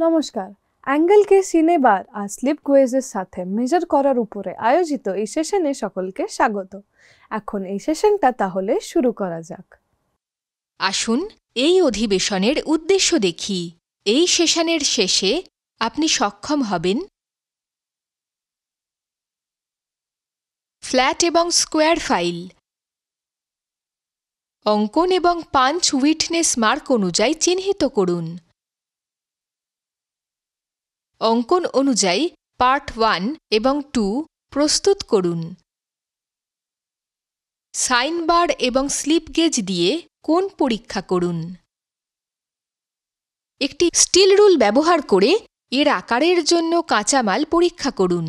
নমস্কার, অ্যাঙ্গেলকে সিনেবার আর স্লিপ কুইজের সাথে মেজার করার উপরে আয়োজিত এই সেশনে সকলকে স্বাগত। এখন এই সেশনটা তাহলে শুরু করা যাক। আসুন এই অধিবেশনের উদ্দেশ্য দেখি। এই সেশনের শেষে আপনি সক্ষম হবেন ফ্ল্যাট এবং স্কোয়ার ফাইল, অঙ্কন এবং পাঞ্চ উইটনেস মার্ক অনুযায়ী চিহ্নিত করুন, অঙ্কন অনুযায়ী পার্ট 1 এবং 2 প্রস্তুত করুন, সাইন বার এবং স্লিপ গেজ দিয়ে কোণ পরীক্ষা করুন, একটি স্টিল রুল ব্যবহার করে এর আকারের জন্য কাঁচামাল পরীক্ষা করুন,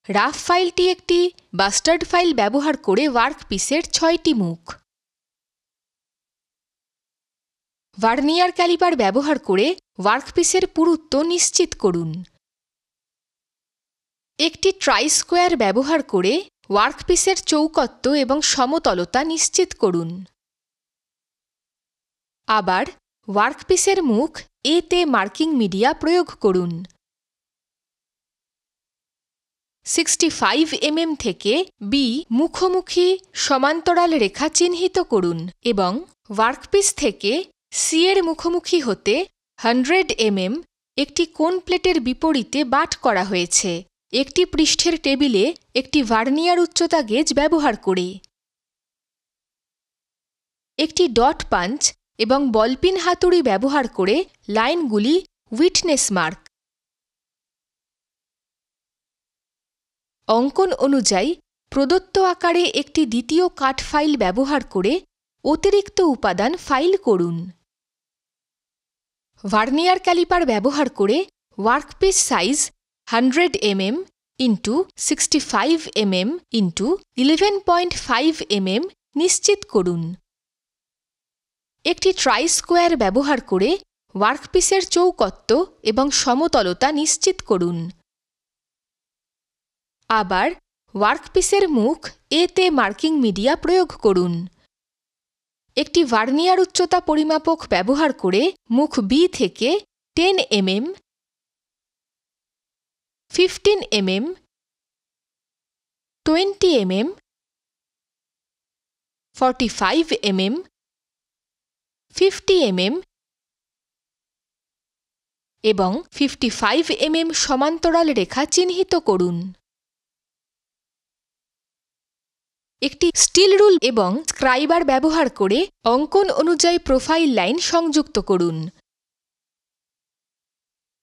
রাফ ফাইলটি একটি বাস্টার্ড ফাইল ব্যবহার করে ওয়ার্কপিসের 6টি মুখ, ভার্নিয়ার ক্যালিপার ব্যবহার করে ওয়ার্কপিসের পুরুত্ব নিশ্চিত করুন, একটি ট্রাই স্কোয়ার ব্যবহার করে ওয়ার্কপিসের চৌকত্ব এবং সমতলতা নিশ্চিত করুন। আবার ওয়ার্কপিসের মুখ A তে মার্কিং মিডিয়া প্রয়োগ করুন। 65 mm থেকে B মুখোমুখি সমান্তরাল রেখা চিহ্নিত করুন এবং ওয়ার্কপিস থেকে C এর মুখোমুখি হতে 100 mm একটি কোণ প্লেটের বিপরীতে বাট করা হয়েছে একটি পৃষ্ঠের টেবিলে একটি ভার্নিয়ার উচ্চতা গেজ ব্যবহার করে। একটি ডট পাঞ্চ এবং বলপিন হাতুড়ি ব্যবহার করে লাইনগুলি উইটনেস মার্ক। অঙ্কন অনুযায়ী প্রদত্ত আকারে একটি দ্বিতীয় কাট ফাইল ব্যবহার করে অতিরিক্ত উপাদান ফাইল করুন। ভার্নিয়ার ক্যালিপার ব্যবহার করে workpiece size 100 mm × 65 mm × 11.5 mm নিশ্চিত করুন। একটি ট্রাই স্কোয়ার ব্যবহার করে ওয়ার্কপিসের চৌকত্ব এবং সমতলতা নিশ্চিত করুন। আবার ওয়ার্কপিসের মুখ A তে মার্কিং মিডিয়া প্রয়োগ করুন। একটি ভার্নিয়ার উচ্চতা পরিমাপক ব্যবহার করে মুখ B থেকে 10 mm, 15 mm, 20 mm, 45 mm, 50 mm এবং 55 mm সমান্তরাল রেখা চিহ্নিত করুন। একটি স্টিল রুল এবং স্ক্রাইবার ব্যবহার করে অঙ্কন অনুযায়ী প্রোফাইল লাইন সংযুক্ত করুন।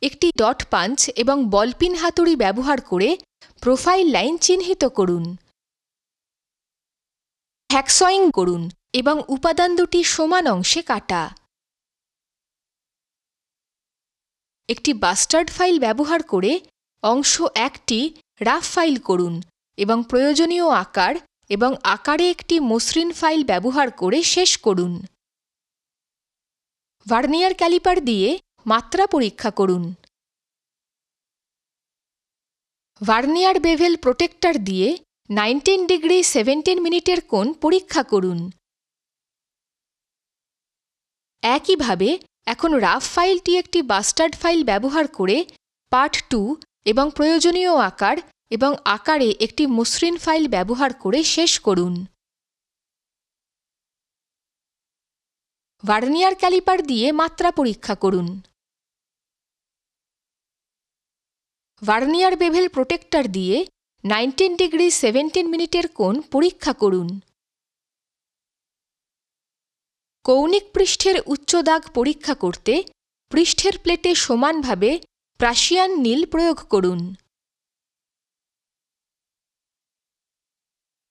একটি ডট পাঞ্চ এবং বলপিন হাতুড়ি ব্যবহার করে প্রোফাইল লাইন চিহ্নিত করুন। হ্যাকসয়িং করুন এবং উপাদান দুটি সমান অংশে কাটা। একটি বাস্টার্ড ফাইল ব্যবহার করে অংশ 1টি রাফ ফাইল করুন এবং প্রয়োজনীয় আকার এবং আকারে একটি মসৃণ ফাইল ব্যবহার করে শেষ করুন। ভার্নিয়ার ক্যালিপার দিয়ে মাত্রা পরীক্ষা করুন। ভার্নিয়ার বেভেল প্রোটেক্টর দিয়ে 19 ডিগ্রি 17 মিনিটের কোণ পরীক্ষা করুন। একইভাবে এখন রাফ ফাইলটি একটি বাস্টার্ড ফাইল ব্যবহার করে পার্ট 2 এবং প্রয়োজনীয় আকার এবং আকারে একটি মসৃণ ফাইল ব্যবহার করে শেষ করুন। ভার্নিয়ার ক্যালিপার দিয়ে মাত্রা পরীক্ষা করুন। ভার্নিয়ার বেভেল প্রোটেক্টর দিয়ে 19 ডিগ্রি 17 মিনিটের কোণ পরীক্ষা করুন। কৌণিক পৃষ্ঠের উচ্চ দাগ পরীক্ষা করতে পৃষ্ঠের প্লেটে সমানভাবে প্রাশিয়ান নীল প্রয়োগ করুন।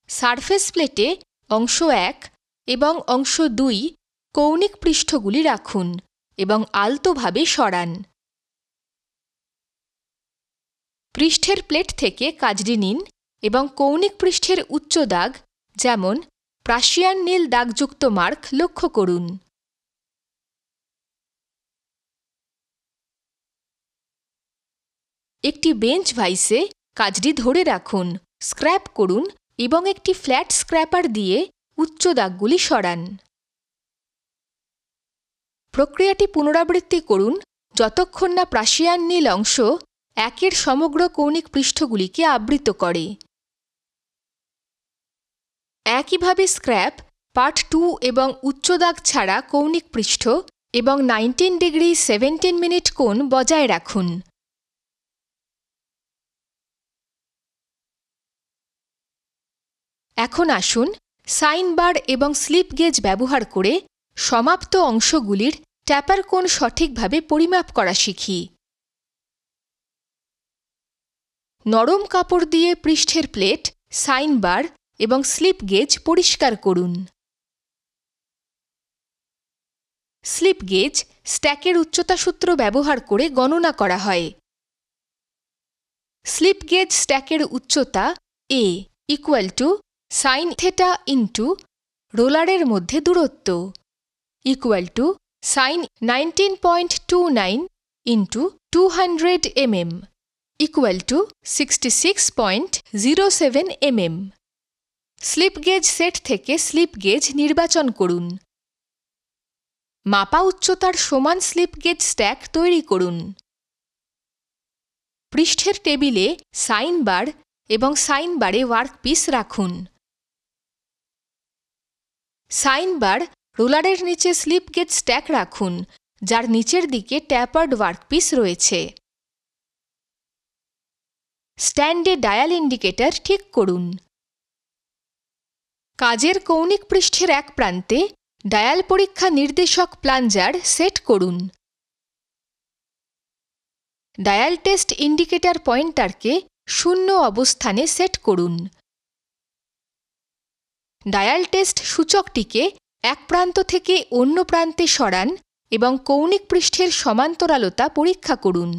সারফেস প্লেটে অংশ 1 এবং অংশ 2 কৌণিক পৃষ্ঠগুলি রাখুন এবং আলতোভাবে সরান। পৃষ্ঠের প্লেট থেকে কাজটি নিন এবং কৌণিক পৃষ্ঠের উচ্চ দাগ যেমন প্রাশিয়ান নীল দাগযুক্ত মার্ক লক্ষ্য করুন। একটি বেঞ্চ ভাইসে কাজটি ধরে রাখুন, স্ক্র্যাপ করুন এবং একটি ফ্ল্যাট স্ক্র্যাপার দিয়ে উচ্চ দাগগুলি সরান। প্রক্রিয়াটি পুনরাবৃত্তি করুন যতক্ষণ না প্রাশিয়ান নীল অংশ একের সমগ্র কৌণিক পৃষ্ঠগুলিকে আবৃত করে। একইভাবে স্ক্র্যাপ, পার্ট 2 এবং উচ্চ দাগ ছাড়া কৌণিক পৃষ্ঠ এবং 19 ডিগ্রি 17 মিনিট কোণ বজায় রাখুন। এখন আসুন সাইন বার এবং স্লিপ গেজ ব্যবহার করে সমাপ্ত অংশগুলির ট্যাপার কোণ সঠিকভাবে পরিমাপ করা শিখি। নরম কাপড় দিয়ে পৃষ্ঠের প্লেট, সাইন বার এবং স্লিপ গেজ পরিষ্কার করুন। স্লিপ গেজ স্ট্যাকের উচ্চতা সূত্র ব্যবহার করে গণনা করা হয়। স্লিপ গেজ স্ট্যাকের উচ্চতা A = সাইন থেটা ইন্টু রোলারের মধ্যে দূরত্ব sine 19.29 into 200 mm = 66.07 mm। Slip gauge set থেকে স্লিপ গেজ নির্বাচন করুন। মাপা উচ্চতার সমান স্লিপ গেজ স্ট্যাক তৈরি করুন। পৃষ্ঠের টেবিলে সাইন বার এবং সাইন বারে ওয়ার্কপিস রাখুন। সাইন বার রোলারের নিচে স্লিপ গেজ স্ট্যাক রাখুন, যার নিচের দিকে ট্যাপার্ড ওয়ার্কপিস রয়েছে। স্ট্যান্ডে ডায়াল ইন্ডিকেটর ঠিক করুন। কাজের কৌণিক পৃষ্ঠের এক প্রান্তে ডায়াল পরীক্ষা নির্দেশক প্লাঞ্জার সেট করুন। ডায়াল টেস্ট ইন্ডিকেটর পয়েন্টারকে 0 অবস্থানে সেট করুন। ডায়াল টেস্ট সূচকটিকে এক প্রান্ত থেকে অন্য প্রান্তে সরান এবং কৌণিক পৃষ্ঠের সমান্তরালতা পরীক্ষা করুন।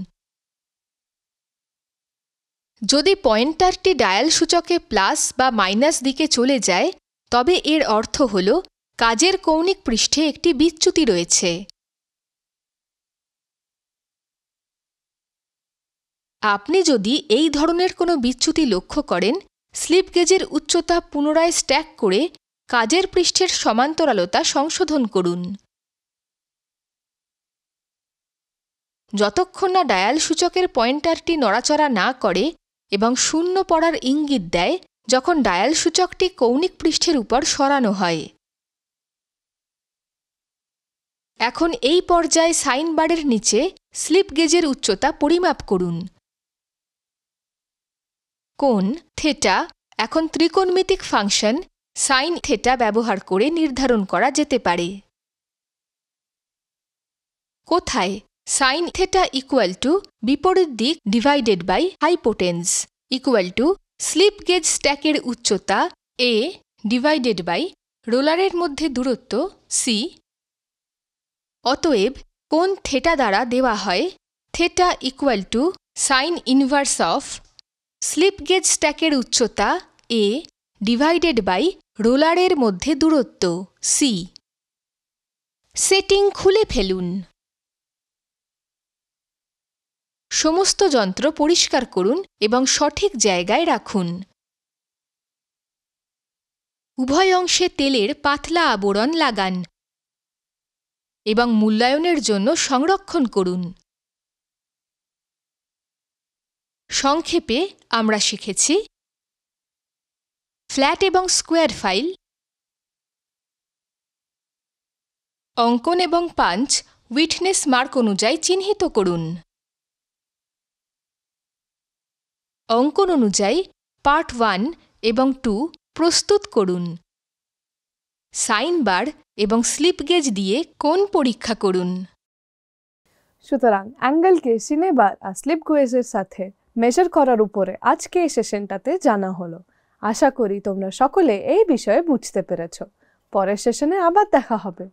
যদি পয়েন্টারটি ডায়াল সূচকে প্লাস বা মাইনাস দিকে চলে যায়, তবে এর অর্থ হল কাজের কৌণিক পৃষ্ঠে একটি বিচ্যুতি রয়েছে। আপনি যদি এই ধরনের কোনো বিচ্যুতি লক্ষ্য করেন, স্লিপ গেজের উচ্চতা পুনরায় স্ট্যাক করে কাজের পৃষ্ঠের সমান্তরালতা সংশোধন করুন। যতক্ষণ না ডায়াল সূচকের পয়েন্টারটি নড়াচড়া না করে এবং 0 পড়ার ইঙ্গিত দেয়, যখন ডায়াল সূচকটি কৌণিক পৃষ্ঠের উপর সরানো হয়। এখন এই পর্যায়ে সাইন বারের নিচে স্লিপ গেজের উচ্চতা পরিমাপ করুন। কোণ থেটা এখন ত্রিকোণমিতিক ফাংশন সাইন থেটা ব্যবহার করে নির্ধারণ করা যেতে পারে। কোথায় সাইন থেটা বিপরীত দিক ডিভাইডেড বাই হাইপোটেন্স স্লিপ গেজ স্ট্যাকের উচ্চতা A ডিভাইডেড বাই রোলারের মধ্যে দূরত্ব C। অতএব কোণ থেটা দ্বারা দেওয়া হয় theta sine inverse of slip gauge স্ট্যাকের উচ্চতা A ডিভাইডেড বাই রোলারের মধ্যে দূরত্ব C। সেটিং খুলে ফেলুন। সমস্ত যন্ত্র পরিষ্কার করুন এবং সঠিক জায়গায় রাখুন। উভয় অংশে তেলের পাতলা আবরণ লাগান এবং মূল্যায়নের জন্য সংরক্ষণ করুন। সংক্ষেপে আমরা শিখেছি ফ্ল্যাট এবং স্কোয়ার ফাইল, অঙ্কন এবং পাঞ্চ উইটনেস মার্ক অনুযায়ী চিহ্নিত করুন। অঙ্কন অনুযায়ী পার্ট 1 এবং 2 প্রস্তুত করুন। সাইন বার এবং স্লিপ গেজ দিয়ে কোণ পরীক্ষা করুন। সুতরাং অ্যাঙ্গেলকে সিনে বার আর স্লিপ গেজের সাথে মেজার করার উপরে আজকে এই সেশনটাতে জানা হলো। আশা করি তোমরা সকলে এই বিষয়ে বুঝতে পেরেছ। পরের সেশনে আবার দেখা হবে।